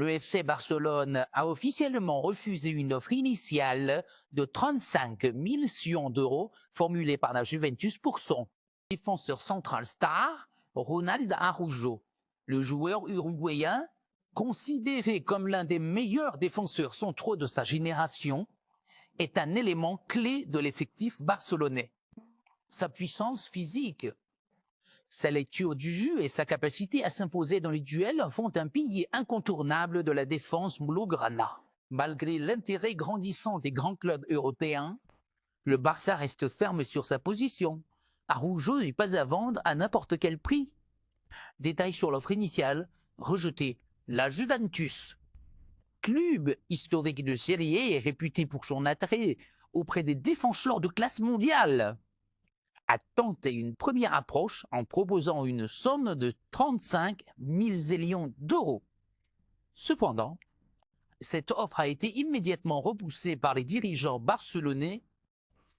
le FC Barcelone a officiellement refusé une offre initiale de 35 millions d'euros formulée par la Juventus pour son défenseur central star, Ronald Araujo. Le joueur uruguayen, considéré comme l'un des meilleurs défenseurs centraux de sa génération, est un élément clé de l'effectif barcelonais. Sa puissance physique, sa lecture du jeu et sa capacité à s'imposer dans les duels font un pilier incontournable de la défense blaugrana. Malgré l'intérêt grandissant des grands clubs européens, le Barça reste ferme sur sa position. Araujo n'est pas à vendre à n'importe quel prix. Détail sur l'offre initiale, rejetée. La Juventus, club historique de Serie A et réputé pour son attrait auprès des défenseurs de classe mondiale, a tenté une première approche en proposant une somme de 35 millions d'euros. Cependant, cette offre a été immédiatement repoussée par les dirigeants barcelonais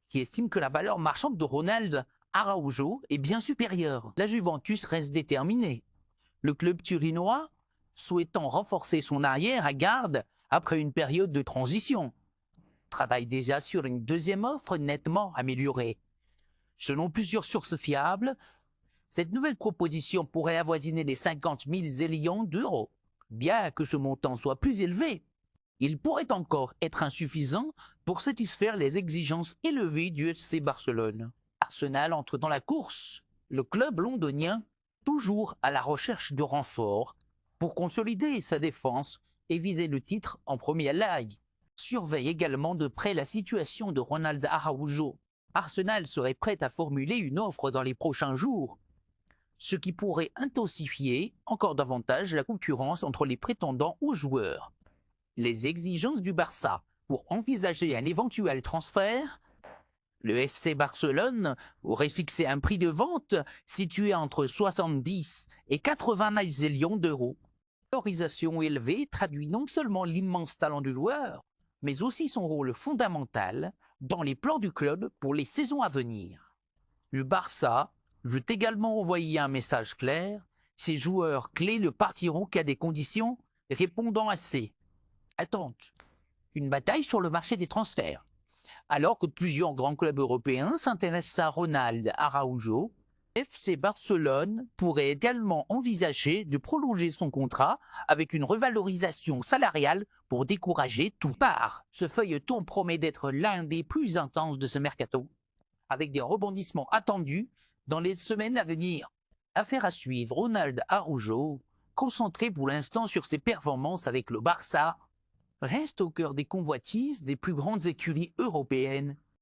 qui estiment que la valeur marchande de Ronald Araujo est bien supérieure. La Juventus reste déterminée. Le club turinois, souhaitant renforcer son arrière-garde après une période de transition, travaille déjà sur une deuxième offre nettement améliorée. Selon plusieurs sources fiables, cette nouvelle proposition pourrait avoisiner les 50 millions d'euros. Bien que ce montant soit plus élevé, il pourrait encore être insuffisant pour satisfaire les exigences élevées du FC Barcelone. Arsenal entre dans la course. Le club londonien, toujours à la recherche de renforts, pour consolider sa défense et viser le titre en première ligue, surveille également de près la situation de Ronald Araujo. Arsenal serait prêt à formuler une offre dans les prochains jours, ce qui pourrait intensifier encore davantage la concurrence entre les prétendants aux joueurs. Les exigences du Barça pour envisager un éventuel transfert, le FC Barcelone aurait fixé un prix de vente situé entre 70 et 80 millions d'euros. Une valorisation élevée traduit non seulement l'immense talent du joueur, mais aussi son rôle fondamental dans les plans du club pour les saisons à venir. Le Barça veut également envoyer un message clair, ses joueurs clés ne partiront qu'à des conditions répondant à ces attentes. Une bataille sur le marché des transferts. Alors que plusieurs grands clubs européens s'intéressent à Ronald Araujo, FC Barcelone pourrait également envisager de prolonger son contrat avec une revalorisation salariale pour décourager tout part. Ce feuilleton promet d'être l'un des plus intenses de ce mercato, avec des rebondissements attendus dans les semaines à venir. Affaire à suivre, Ronald Araujo, concentré pour l'instant sur ses performances avec le Barça, reste au cœur des convoitises des plus grandes écuries européennes.